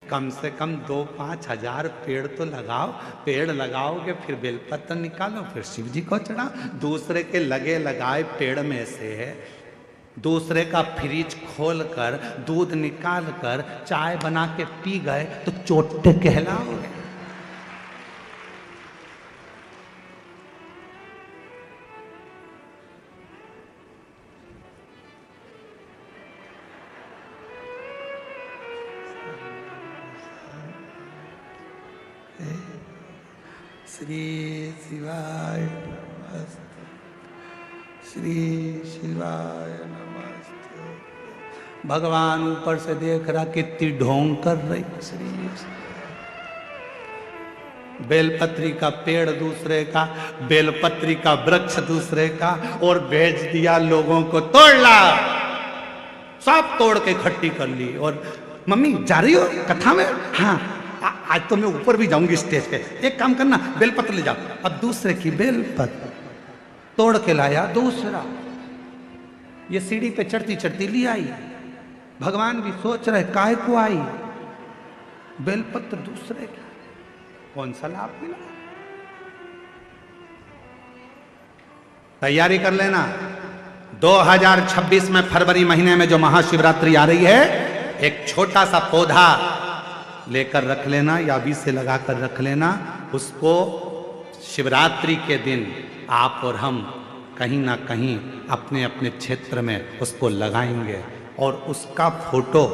कम से कम 2-5 हजार पेड़ तो लगाओ। पेड़ लगाओगे फिर बेलपत्र निकालो, फिर शिव जी को चढ़ाओ। दूसरे के लगे लगाए पेड़ में से दूसरे का फ्रिज खोल कर दूध निकाल कर चाय बना के पी गए तो चोटे कहलाओगे। श्री शिवाय नमस्ते, श्री शिवाय नमस्ते। भगवान ऊपर से देख रहा कितनी ढोंग कर रही। श्री बेलपत्री का पेड़ दूसरे का, बेलपत्री का वृक्ष दूसरे का, और भेज दिया लोगों को तोड़ ला। सब तोड़ के इकट्ठी कर ली। और मम्मी जा रही हो कथा में? हाँ आज तो मैं ऊपर भी जाऊंगी स्टेज पे। एक काम करना, बेलपत्र ले जाओ। अब दूसरे की बेलपत्र तोड़ के लाया दूसरा। ये सीढ़ी पे चढ़ती चढ़ती ले आई। भगवान भी सोच रहे काहे को आई, बेलपत्र दूसरे का, कौन सा लाभ मिला। तैयारी कर लेना, 2026 में फरवरी महीने में जो महाशिवरात्रि आ रही है, एक छोटा सा पौधा लेकर रख लेना या अभी से लगा कर रख लेना। उसको शिवरात्रि के दिन आप और हम कहीं ना कहीं अपने अपने क्षेत्र में उसको लगाएंगे, और उसका फोटो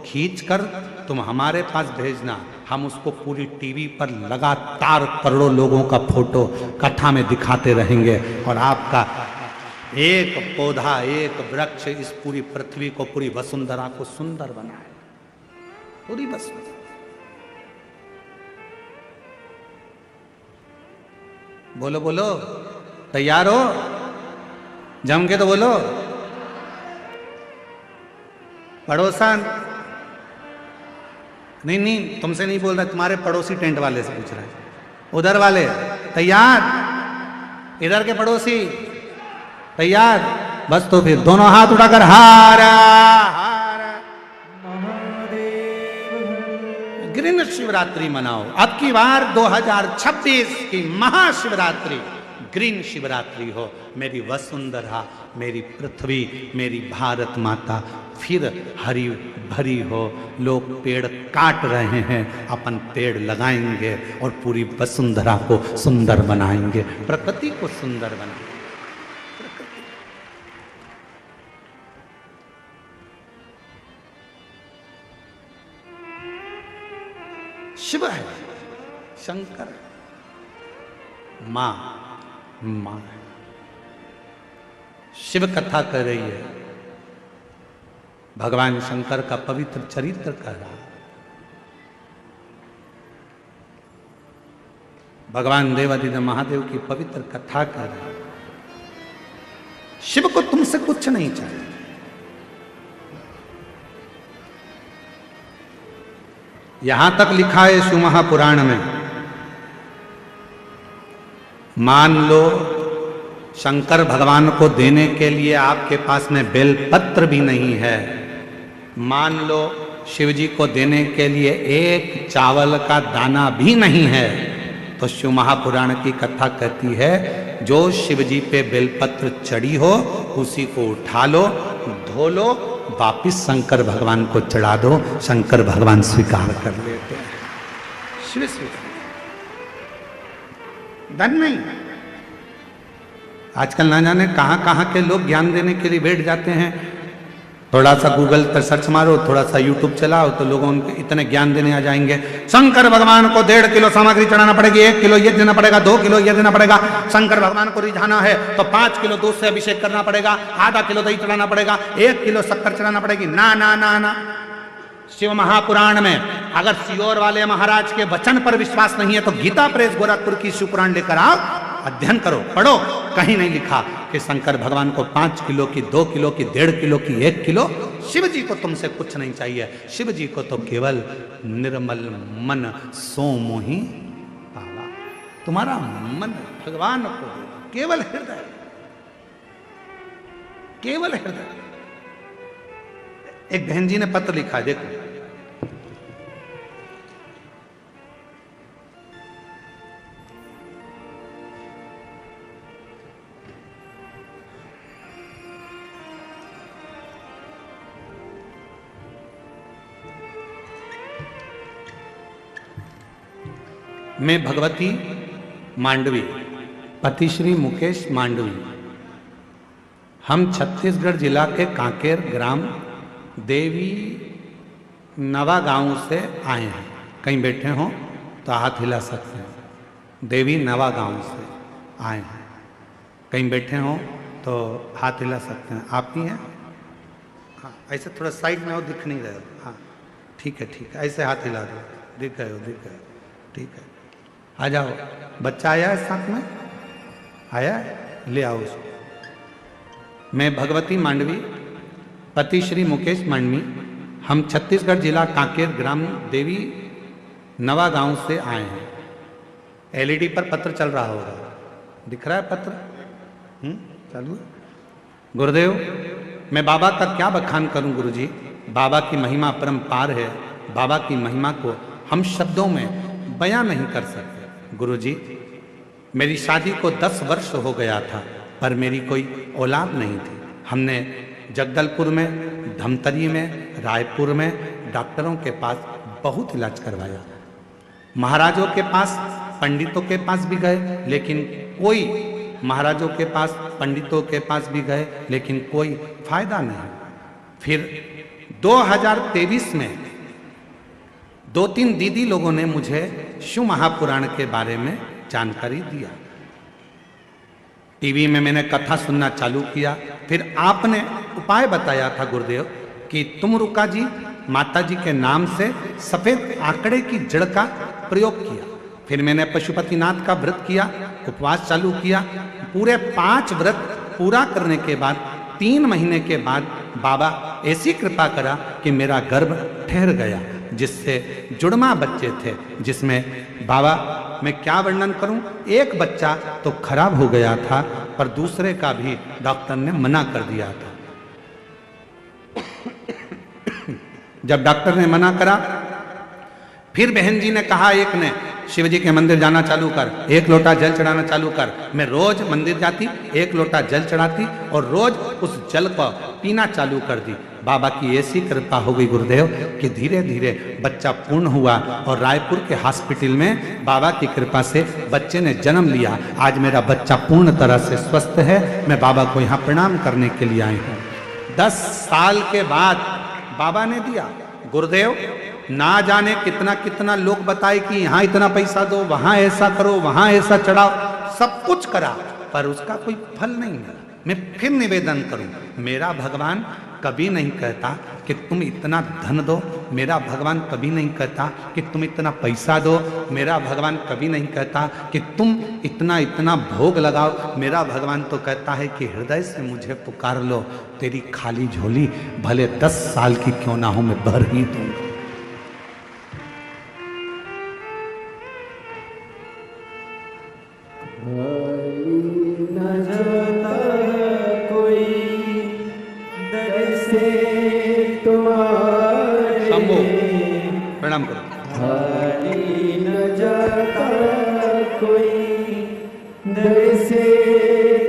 खींचकर तुम हमारे पास भेजना। हम उसको पूरी टीवी पर लगातार करोड़ों लोगों का फोटो कथा में दिखाते रहेंगे, और आपका एक पौधा, एक वृक्ष इस पूरी पृथ्वी को, पूरी वसुंधरा को सुंदर बनाए। पूरी वसुंधरा। बोलो बोलो, तैयार हो? जम के तो बोलो। पड़ोसन, नहीं तुमसे नहीं बोल रहा, तुम्हारे पड़ोसी टेंट वाले से पूछ रहा है। उधर वाले तैयार? इधर के पड़ोसी तैयार? बस तो फिर दोनों हाथ उठाकर हारा हारा ग्रीन शिवरात्रि मनाओ। अब की बार 2026 की महाशिवरात्रि ग्रीन शिवरात्रि हो। मेरी वसुंधरा, मेरी पृथ्वी, मेरी भारत माता फिर हरी भरी हो। लोग पेड़ काट रहे हैं, अपन पेड़ लगाएंगे और पूरी वसुंधरा को सुंदर बनाएंगे, प्रकृति को सुंदर बनाएंगे। शिव है, शंकर है, मां है। शिव कथा कर रही है, भगवान शंकर का पवित्र चरित्र कर रहा है। भगवान देवादिदेव महादेव की पवित्र कथा कर रहा है। शिव को तुमसे कुछ नहीं चाहिए। यहां तक लिखा है शिव महापुराण में, मान लो शंकर भगवान को देने के लिए आपके पास में बेलपत्र भी नहीं है, मान लो शिव जी को देने के लिए एक चावल का दाना भी नहीं है, तो शिव महापुराण की कथा कहती है जो शिव जी पे बेलपत्र चढ़ी हो उसी को उठा लो, धो लो, वापिस शंकर भगवान को चढ़ा दो। शंकर भगवान स्वीकार कर लेते हैं। शिव स्वीकार धन नहीं। आजकल ना जाने कहां कहां के लोग ज्ञान देने के लिए बैठ जाते हैं। थोड़ा सा गूगल पर सर्च मारो, थोड़ा सा यूट्यूब चलाओ, तो लोगों उनके इतने ज्ञान देने आ जाएंगे। शंकर भगवान को 1.5 किलो सामग्री चढ़ाना पड़ेगी, 1 किलो ये देना पड़ेगा, 2 किलो ये देना पड़ेगा। शंकर भगवान को रिझाना है तो 5 किलो दूध से अभिषेक करना पड़ेगा, आधा किलो दही चढ़ाना पड़ेगा, 1 किलो शक्कर चढ़ाना पड़ेगी। ना ना ना ना, शिव महापुराण में अगर सियोर वाले महाराज के वचन पर विश्वास नहीं है तो गीता प्रेस गोरखपुर की शिव पुराण लेकर आओ, अध्ययन करो, पढ़ो। कहीं नहीं लिखा कि शंकर भगवान को 5 किलो की, 2 किलो की, 1.5 किलो की, 1 किलो। शिव जी को तुमसे कुछ नहीं चाहिए। शिव जी को तो केवल निर्मल मन सो मोहि पावा। तुम्हारा मन भगवान को केवल हृदय, केवल हृदय। एक बहन जी ने पत्र लिखा है, देखो। मैं भगवती मांडवी, पति श्री मुकेश मांडवी। हम छत्तीसगढ़ जिला के कांकेर ग्राम देवी नवा गांव से आए हैं। कहीं बैठे हों तो हाथ हिला सकते हैं। देवी नवा गांव से आए हैं। कहीं बैठे हों तो हाथ हिला सकते हैं। आप ही हैं? हाँ, ऐसे थोड़ा साइड में हो, दिख नहीं रहे हो। हाँ ठीक है, ऐसे हाथ हिला दो। दिख गए हो, ठीक है। आ जाओ। बच्चा आया है साथ में? आया है? ले आओ उसको। मैं भगवती मांडवी, पति श्री मुकेश मांडवी। हम छत्तीसगढ़ जिला कांकेर ग्राम देवी नवा गांव से आए हैं। एलईडी पर पत्र चल रहा होगा, दिख रहा है पत्र? चालू है। गुरुदेव, मैं बाबा का क्या बखान करूं गुरुजी। बाबा की महिमा परम्पार है। बाबा की महिमा को हम शब्दों में बयां नहीं कर सकते। गुरुजी, मेरी शादी को 10 वर्ष हो गया था, पर मेरी कोई औलाद नहीं थी। हमने जगदलपुर में, धमतरी में, रायपुर में डॉक्टरों के पास बहुत इलाज करवाया। महाराजों के पास, पंडितों के पास भी गए, लेकिन कोई, महाराजों के पास, पंडितों के पास भी गए, लेकिन कोई फायदा नहीं। फिर 2023 में 2-3 दीदी लोगों ने मुझे शिव महापुराण के बारे में जानकारी दिया। टीवी में मैंने कथा सुनना चालू किया। फिर आपने उपाय बताया था गुरुदेव कि तुम रुका जी माता जी के नाम से सफेद आंकड़े की जड़ का प्रयोग किया। फिर मैंने पशुपतिनाथ का व्रत किया, उपवास चालू किया। पूरे 5 व्रत पूरा करने के बाद 3 महीने के बाद बाबा ऐसी कृपा करा कि मेरा गर्भ ठहर गया, जिससे जुड़वा बच्चे थे, जिसमें बाबा मैं क्या वर्णन करूं। एक बच्चा तो खराब हो गया था, पर दूसरे का भी डॉक्टर ने मना कर दिया था। जब डॉक्टर ने मना करा, फिर बहन जी ने कहा, एक ने, शिव जी के मंदिर जाना चालू कर, 1 लोटा जल चढ़ाना चालू कर। मैं रोज मंदिर जाती, 1 लोटा जल चढ़ाती और रोज उस जल को पीना चालू कर दी। बाबा की ऐसी कृपा हो गई गुरुदेव कि धीरे धीरे बच्चा पूर्ण हुआ और रायपुर के हॉस्पिटल में बाबा की कृपा से बच्चे ने जन्म लिया। आज मेरा बच्चा पूर्ण तरह से स्वस्थ है। मैं बाबा को यहाँ प्रणाम करने के लिए आई हूँ। 10 साल के बाद बाबा ने दिया। गुरुदेव, ना जाने कितना कितना लोग बताए कि यहाँ इतना पैसा दो, वहां ऐसा करो, वहां ऐसा चढ़ाओ, सब कुछ करा, पर उसका कोई फल नहीं मिला। मैं फिर निवेदन करूं, मेरा भगवान कभी नहीं कहता कि तुम इतना धन दो। मेरा भगवान कभी नहीं कहता कि तुम इतना पैसा दो। मेरा भगवान कभी नहीं कहता कि तुम इतना इतना भोग लगाओ। मेरा भगवान तो कहता है कि हृदय से मुझे पुकार लो, तेरी खाली झोली भले 10 साल की क्यों ना हो, मैं भर ही दूंगा। प्रणाम करो। खाली न जाता कोई दर से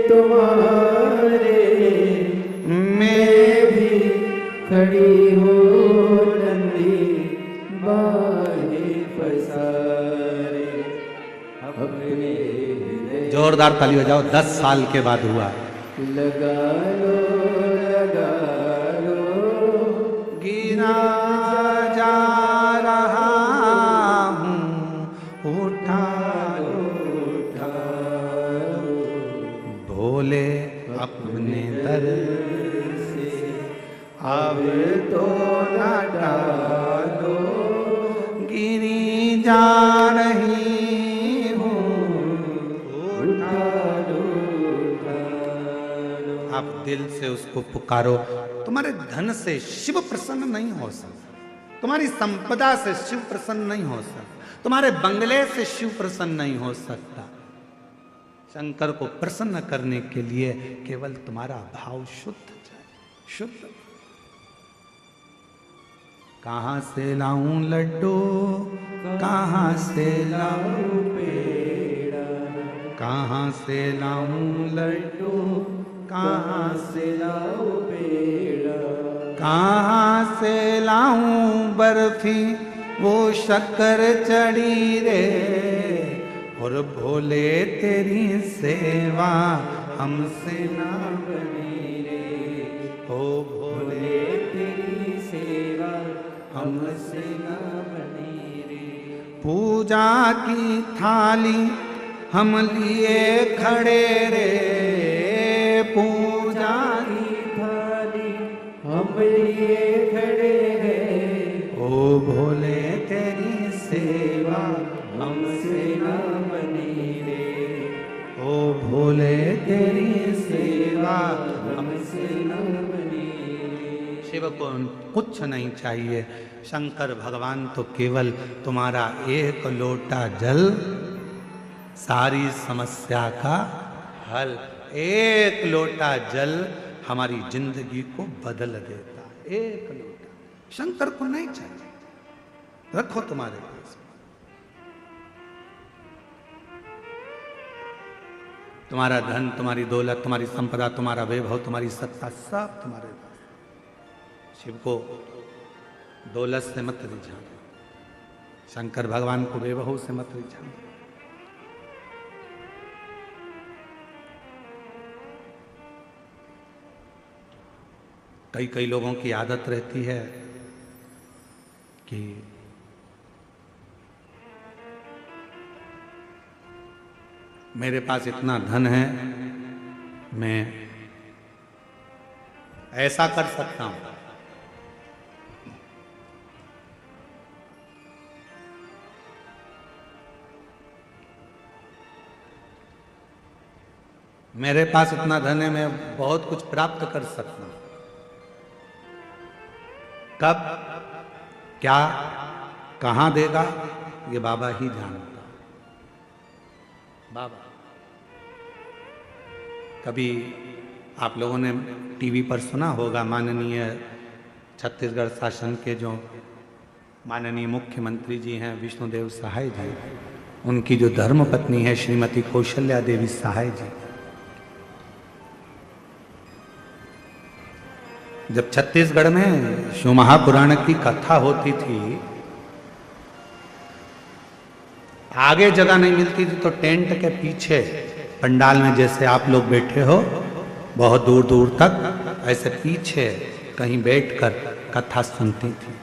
तुम्हारे, मैं भी खड़ी हो नंदी बाहे पसारे। अपने जोरदार ताली बजाओ। 10 साल के बाद हुआ। लगा लो गिरा जा रहा हूँ, उठा भोले अपने दर से, अब तो न डालो, गिरी जा रही हूँ, उठा लो। आप दिल से उसको पुकारो। तुम्हारे धन से शिव प्रसन्न नहीं हो सकता, तुम्हारी संपदा से शिव प्रसन्न नहीं हो सकता, तुम्हारे बंगले से शिव प्रसन्न नहीं हो सकता। शंकर को प्रसन्न करने के लिए केवल तुम्हारा भाव शुद्ध चाहिए, शुद्ध। कहां से लाऊं लड्डू, कहां से लाऊं पेड़ा, कहां से लाऊं लड्डू, कहां से लाऊं पेड़ा, कहां से लाऊं बर्फी, वो शक्कर चढ़ी रे, और भोले तेरी सेवा हमसे ना बनी रे, ओ भोले तेरी सेवा हमसे ना बनी रे। पूजा की थाली हम लिए खड़े रे, पूजा की थाली हम लिए खड़े हैं, ओ भोले तेरी सेवा हमसे ना बनी रे, ओ भोले तेरी सेवा। हमसे ना बनी रे। शिव को कुछ नहीं चाहिए, शंकर भगवान तो केवल तुम्हारा एक लोटा जल सारी समस्या का हल। एक लोटा जल हमारी जिंदगी को बदल देता है, एक लोटा। शंकर को नहीं चाहिए, रखो तुम्हारे पास। तुम्हारा धन, तुम्हारी दौलत, तुम्हारी संपदा, तुम्हारा वैभव, तुम्हारी सत्ता, सब तुम्हारे पास। शिव को दौलत से मत रिझाना, शंकर भगवान को वैभव से मत रिझाना। कई कई लोगों की आदत रहती है कि मेरे पास इतना धन है, मैं ऐसा कर सकता हूं। मेरे पास इतना धन है, मैं बहुत कुछ प्राप्त कर सकता हूं। कब, क्या, कहां देगा, ये बाबा ही जानता। बाबा, कभी आप लोगों ने टीवी पर सुना होगा, माननीय छत्तीसगढ़ शासन के जो माननीय मुख्यमंत्री जी हैं विष्णुदेव सहाय जी, उनकी जो धर्मपत्नी है श्रीमती कौशल्या देवी सहाय जी, जब छत्तीसगढ़ में शिव महापुराण की कथा होती थी, आगे जगह नहीं मिलती थी तो टेंट के पीछे पंडाल में जैसे आप लोग बैठे हो, बहुत दूर दूर तक ऐसे पीछे कहीं बैठकर कथा सुनती थी।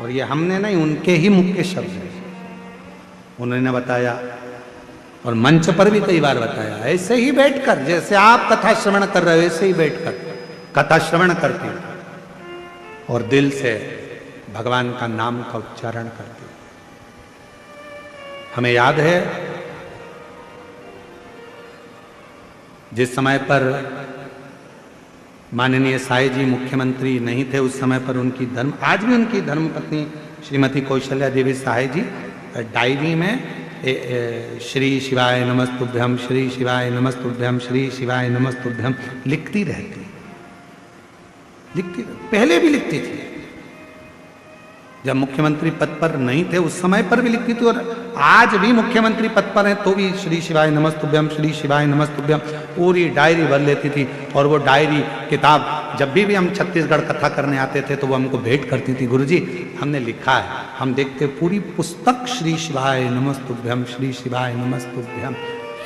और ये हमने नहीं, उनके ही मुख्य शब्द हैं, उन्होंने बताया और मंच पर भी कई बार बताया। ऐसे ही बैठकर, जैसे आप कथा श्रवण कर रहे हो, ऐसे ही बैठकर कथा श्रवण करती और दिल से भगवान का नाम का उच्चारण करती। हमें याद है जिस समय पर माननीय साई जी मुख्यमंत्री नहीं थे, उस समय पर उनकी आज भी उनकी धर्मपत्नी श्रीमती कौशल्या देवी सहाय जी डायरी में श्री शिवाय नमस्तुभ्यम, श्री शिवाय नमस्तुभ्यम, श्री शिवाय नमस्तुभ्यम लिखती रहती, पहले भी लिखती थी। जब मुख्यमंत्री पद पर नहीं थे उस समय पर भी लिखती थी, और आज भी मुख्यमंत्री पद पर हैं तो भी श्री शिवाय नमस्तुभ्यम, श्री शिवाय नमस्तुभ्यम पूरी डायरी भर लेती थी। और वो डायरी किताब जब भी हम छत्तीसगढ़ कथा करने आते थे तो वो हमको भेंट करती थी, गुरुजी हमने लिखा है। हम देखते पूरी पुस्तक श्री शिवाय नमस्तुभ्यम, श्री शिवाय नमस्तुभ्यम,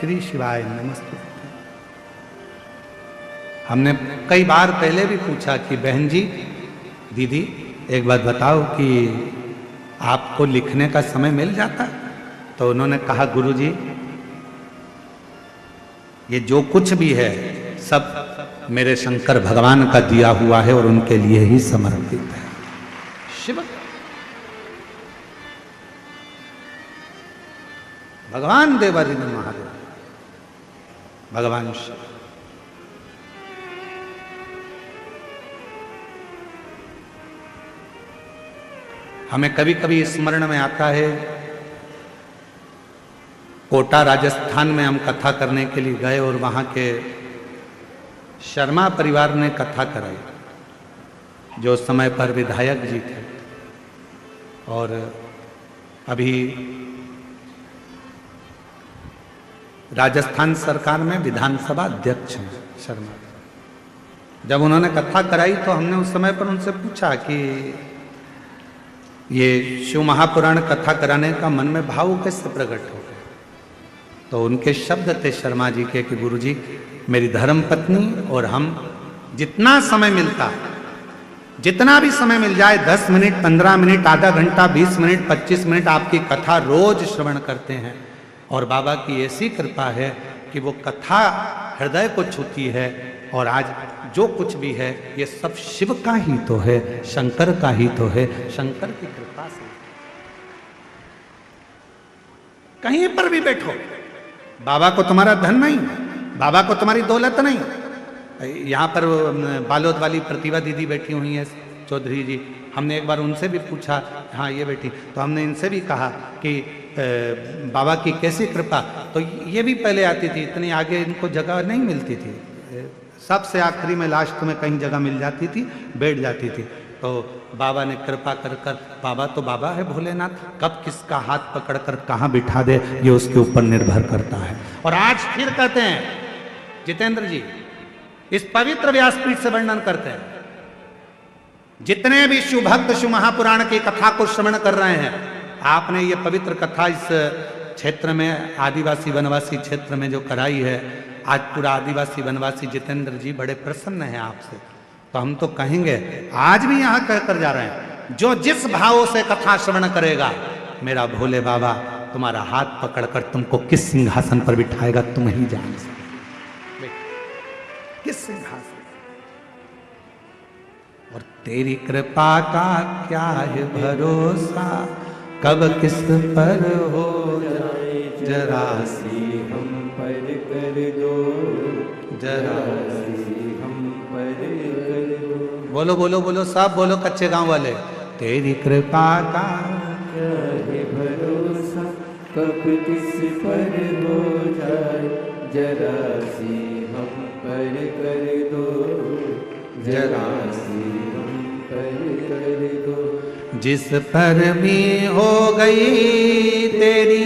श्री शिवाय नमस्तुभ्यम। हमने कई बार पहले भी पूछा कि बहन जी, दीदी एक बात बताओ कि आपको लिखने का समय मिल जाता? तो उन्होंने कहा गुरुजी ये जो कुछ भी है सब मेरे शंकर भगवान का दिया हुआ है और उनके लिए ही समर्पित है। शिव भगवान देवादिदेव महादेव, भगवान शिव। हमें कभी कभी स्मरण में आता है, कोटा राजस्थान में हम कथा करने के लिए गए और वहाँ के शर्मा परिवार ने कथा कराई, जो उस समय पर विधायक जी थे और अभी राजस्थान सरकार में विधानसभा अध्यक्ष हैं शर्मा। जब उन्होंने कथा कराई तो हमने उस समय पर उनसे पूछा कि ये शिव महापुराण कथा कराने का मन में भाव कैसे प्रकट हो गया? तो उनके शब्द थे शर्मा जी के कि गुरु जी, मेरी धर्म पत्नी और हम जितना समय मिलता है, जितना भी समय मिल जाए, 10 मिनट, 15 मिनट, आधा घंटा, 20 मिनट, 25 मिनट आपकी कथा रोज श्रवण करते हैं। और बाबा की ऐसी कृपा है कि वो कथा हृदय को छूती है। और आज जो कुछ भी है ये सब शिव का ही तो है, शंकर का ही तो है, शंकर की कृपा से। कहीं पर भी बैठो, बाबा को तुम्हारा धन नहीं, बाबा को तुम्हारी दौलत नहीं। यहाँ पर बालोद वाली प्रतिभा दीदी बैठी हुई है, चौधरी जी, हमने एक बार उनसे भी पूछा, हाँ ये बेटी, तो हमने इनसे भी कहा कि बाबा की कैसी कृपा। तो ये भी पहले आती थी, इतनी आगे इनको जगह नहीं मिलती थी, सबसे आखिरी में लास्ट में कहीं जगह मिल जाती थी, बैठ जाती थी। तो बाबा ने कृपा कर कर, बाबा तो बाबा है भोलेनाथ, कब किसका हाथ पकड़कर कहाँ बिठा दे ये उसके ऊपर निर्भर करता है। और आज फिर कहते हैं जितेंद्र जी, इस पवित्र व्यासपीठ से वर्णन करते हैं, जितने भी शिव भक्त शिव महापुराण की कथा को श्रवण कर रहे हैं, आपने ये पवित्र कथा इस क्षेत्र में, आदिवासी वनवासी क्षेत्र में जो कराई है, आज पूरा आदिवासी वनवासी जितेंद्र जी बड़े प्रसन्न हैं आपसे। तो हम तो कहेंगे, आज भी यहाँ कहकर जा रहे हैं, जो जिस भाव से कथा श्रवण करेगा, मेरा भोले बाबा तुम्हारा हाथ पकड़कर तुमको किस सिंहासन पर बिठाएगा तुम ही जान सकते, किस सिंहासन। और तेरी कृपा का क्या है भरोसा, कब किस पर हो जाए जरा सी हम पर कर दो, जरा हम पर कर दो। बोलो बोलो बोलो, सब बोलो कच्चे गांव वाले, तेरी कृपा का क्या है भरोसा, कब किस पर हो जाए जरा सी हम पर कर दो, जरा सी हम पर कर दो। जिस पर भी हो गई तेरी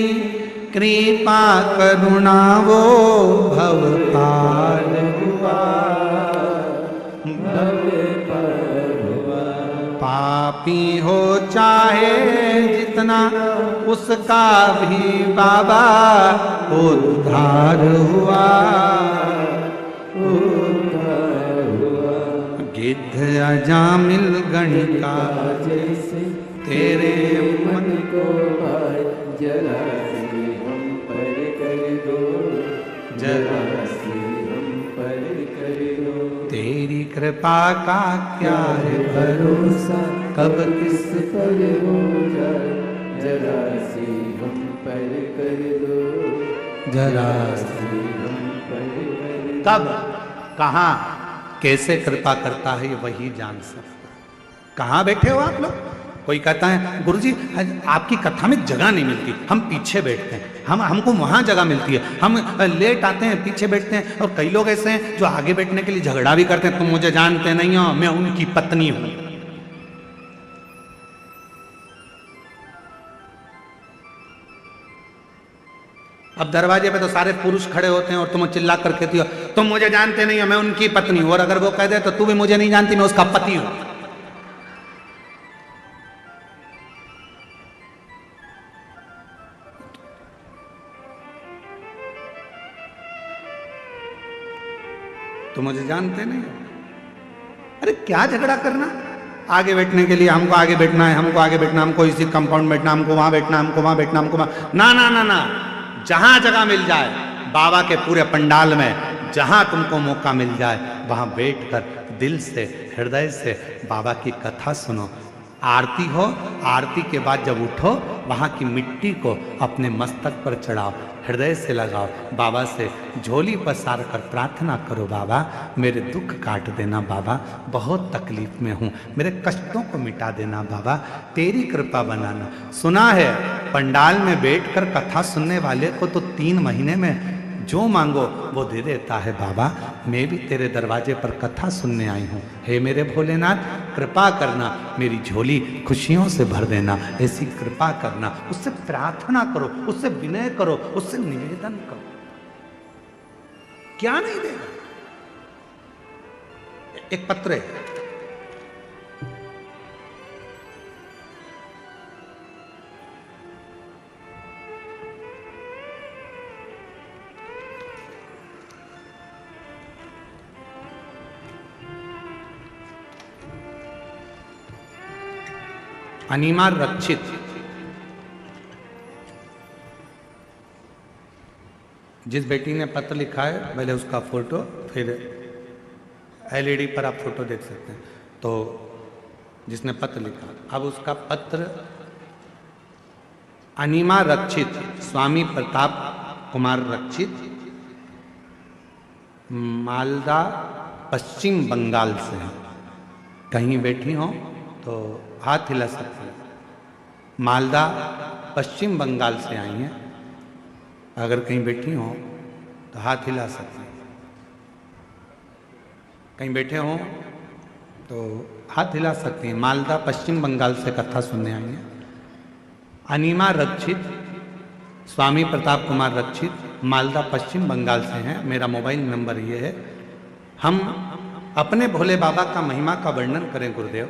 कृपा करुणा वो भव पार हुआ, भव पार हुआ। पापी हो चाहे जितना उसका भी बाबा उद्धार हुआ, उद्धार हुआ। गिद्ध अजामिल गणिका जैसे तेरे मन को भाए जरा सी हम पर कर दो, जरा सी हम पर कर दो। तेरी कृपा का क्या है भरोसा कब किस पर हो जाए जरा सी हम पर कर दो, जरा सी हम पर कर दो। कब, कहाँ, कैसे कृपा करता है ये वही जान सकता है। कहाँ बैठे हो आप लोग? कोई कहता है गुरुजी आपकी कथा में जगह नहीं मिलती, हम पीछे बैठते हैं, हमको वहाँ जगह मिलती है, हम लेट आते हैं, पीछे बैठते हैं। और कई लोग ऐसे हैं जो आगे बैठने के लिए झगड़ा भी करते हैं, तुम मुझे जानते नहीं हो, मैं उनकी पत्नी हूँ। अब दरवाजे पे तो सारे पुरुष खड़े होते हैं और तुम चिल्ला कर कहती हो तुम मुझे जानते नहीं हो, मैं उनकी पत्नी हूं। और अगर वो कह दे तो तू भी मुझे नहीं जानती, मैं उसका पति हूं। तुम मुझे जानते नहीं हो, अरे क्या झगड़ा करना। आगे बैठने के लिए हमको आगे बैठना है, हमको आगे बैठना, हमको इसी कंपाउंड बैठना, हमको वहां बैठना, हमको वहां बैठना, हमको वहां, ना ना ना ना, जहां जगह मिल जाए बाबा के पूरे पंडाल में, जहां तुमको मौका मिल जाए वहां बैठकर दिल से, हृदय से बाबा की कथा सुनो। आरती हो, आरती के बाद जब उठो वहां की मिट्टी को अपने मस्तक पर चढ़ाओ, हृदय से लगाओ, बाबा से झोली पसार कर प्रार्थना करो, बाबा मेरे दुख काट देना, बाबा बहुत तकलीफ में हूँ, मेरे कष्टों को मिटा देना, बाबा तेरी कृपा बनाना। सुना है पंडाल में बैठकर कथा सुनने वाले को तो 3 महीने में जो मांगो वो दे देता है। बाबा मैं भी तेरे दरवाजे पर कथा सुनने आई हूँ, हे मेरे भोलेनाथ कृपा करना, मेरी झोली खुशियों से भर देना, ऐसी कृपा करना। उससे प्रार्थना करो, उससे विनय करो, उससे निवेदन करो, क्या नहीं देगा। एक पत्र है, अनिमा रक्षित, जिस बेटी ने पत्र लिखा है पहले उसका फोटो, फिर एलईडी पर आप फोटो देख सकते हैं। तो जिसने पत्र लिखा, अब उसका पत्र अनिमा रक्षित, स्वामी प्रताप कुमार रक्षित, मालदा पश्चिम बंगाल से है। कहीं बैठी हो तो हाथ हिला सकते हैं। मालदा पश्चिम बंगाल से आई हैं, अगर कहीं बैठी हो तो हाथ हिला सकते हैं। कहीं बैठे हो तो हाथ हिला सकते हैं। मालदा पश्चिम बंगाल से कथा सुनने आई हैं। अनिमा रक्षित, स्वामी प्रताप कुमार रक्षित, मालदा पश्चिम बंगाल से हैं। मेरा मोबाइल नंबर ये है। हम अपने भोले बाबा का महिमा का वर्णन करें गुरुदेव,